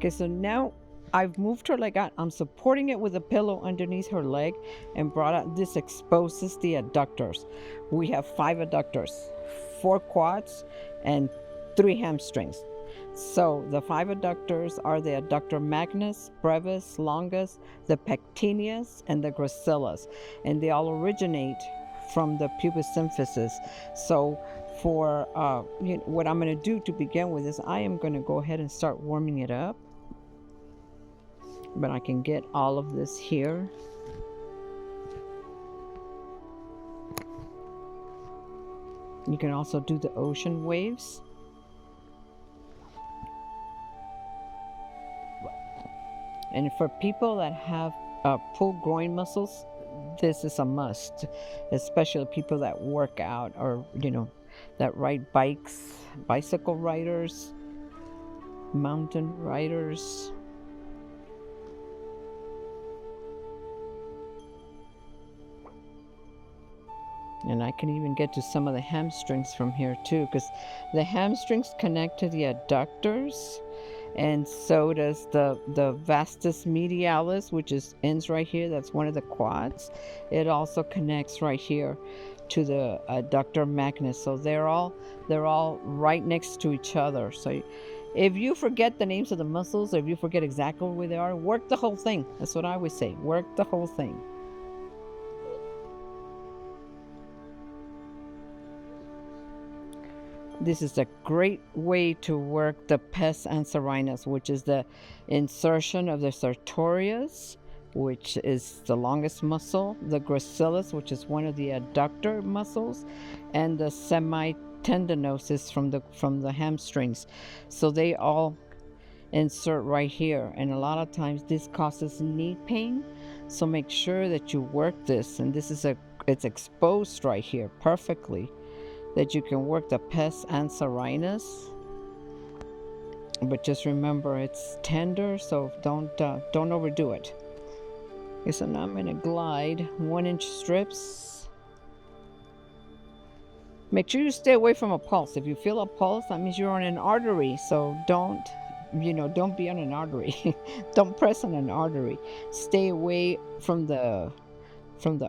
Okay, so now I've moved her leg out. I'm supporting it with a pillow underneath her leg and brought out. This exposes the adductors. We have 5 adductors, 4 quads, and 3 hamstrings. So the 5 adductors are the adductor magnus, brevis, longus, the pectineus, and the gracilis, and they all originate from the pubis symphysis. So for what I'm going to do to begin with is I am going to go ahead and start warming it up, but I can get all of this here. You can also do the ocean waves. And for people that have pulled groin muscles, this is a must, especially people that work out or, that ride bikes, bicycle riders, mountain riders. And I can even get to some of the hamstrings from here too, because the hamstrings connect to the adductors, and so does the vastus medialis, which ends right here. That's one of the quads. It also connects right here to the adductor magnus. So they're all right next to each other. So if you forget the names of the muscles, or if you forget exactly where they are, work the whole thing. That's what I would say. Work the whole thing. This is a great way to work the pes anserinus, which is the insertion of the sartorius, which is the longest muscle, the gracilis, which is one of the adductor muscles, and the semitendinosus from the hamstrings. So they all insert right here, and a lot of times this causes knee pain. So make sure that you work this, and it's exposed right here perfectly, that you can work the pes anserinus. But just remember, it's tender, so don't overdo it. Okay, so now I'm going to glide 1-inch strips. Make sure you stay away from a pulse. If you feel a pulse, that means you're on an artery. So don't be on an artery. Don't press on an artery. Stay away from the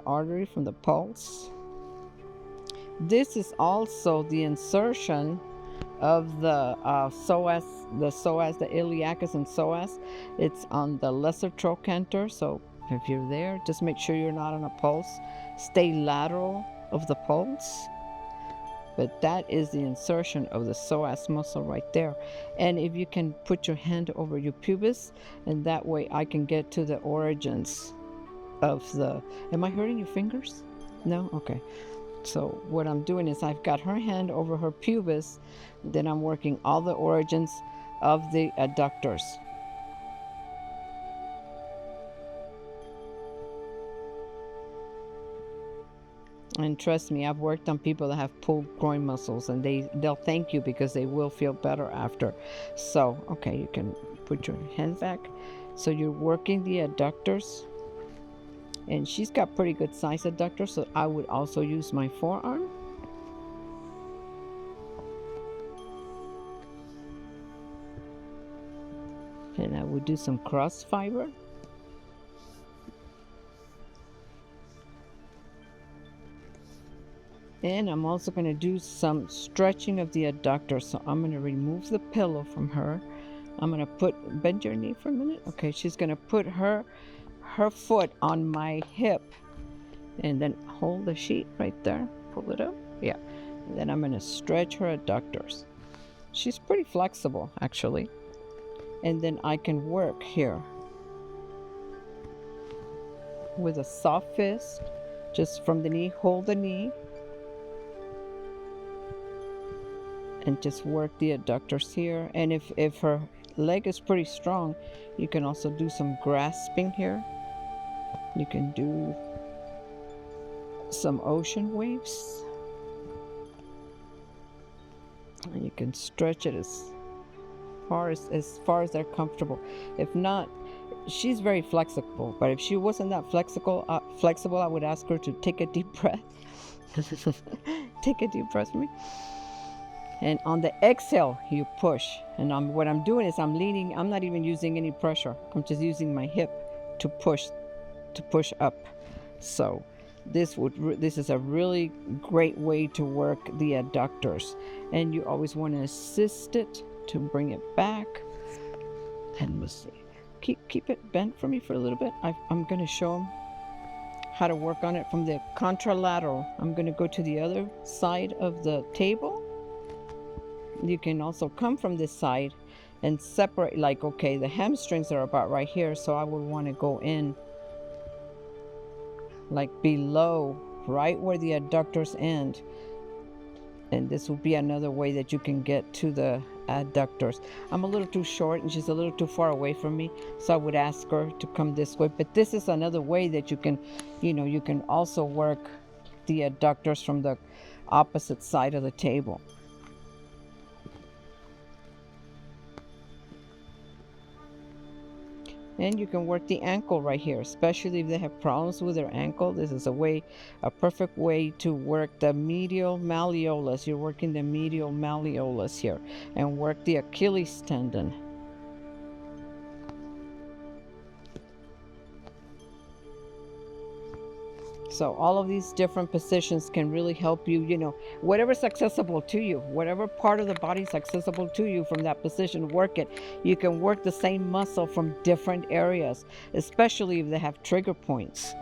artery, from the pulse. This is also the insertion of the psoas, the iliacus and psoas. It's on the lesser trochanter. So if you're there, just make sure you're not on a pulse. Stay lateral of the pulse. But that is the insertion of the psoas muscle right there. And if you can put your hand over your pubis, and that way I can get to the origins of the... Am I hurting your fingers? No? Okay. So what I'm doing is I've got her hand over her pubis, then I'm working all the origins of the adductors. And trust me, I've worked on people that have pulled groin muscles, and they'll thank you because they will feel better after. So, okay, you can put your hand back. So you're working the adductors. And she's got pretty good size adductors, so I would also use my forearm. And I would do some cross fiber. And I'm also going to do some stretching of the adductor. So I'm going to remove the pillow from her. I'm going to bend your knee for a minute. Okay, she's going to put her foot on my hip, and then hold the sheet right there, pull it up, yeah, and then I'm going to stretch her adductors. She's pretty flexible actually, and then I can work here with a soft fist, just from the knee, hold the knee, and just work the adductors here. And if her leg is pretty strong, you can also do some grasping here. You can do some ocean waves, and you can stretch it as far as they're comfortable. If not, she's very flexible, but if she wasn't that flexible, I would ask her to take a deep breath. Take a deep breath for me. And on the exhale, you push. And what I'm doing is I'm leaning. I'm not even using any pressure. I'm just using my hip to push up. So this is a really great way to work the adductors. And you always want to assist it to bring it back. And we'll see. Keep it bent for me for a little bit. I'm going to show them how to work on it from the contralateral. I'm going to go to the other side of the table. You can also come from this side and separate, like, okay, the hamstrings are about right here, so I would want to go in like below, right where the adductors end. And this will be another way that you can get to the adductors. I'm a little too short and she's a little too far away from me, so I would ask her to come this way. But this is another way that you can, you can also work the adductors from the opposite side of the table. And you can work the ankle right here, especially if they have problems with their ankle. This is a perfect way to work the medial malleolus. You're working the medial malleolus here, and work the Achilles tendon. So all of these different positions can really help you, whatever's accessible to you, whatever part of the body is accessible to you from that position, work it. You can work the same muscle from different areas, especially if they have trigger points.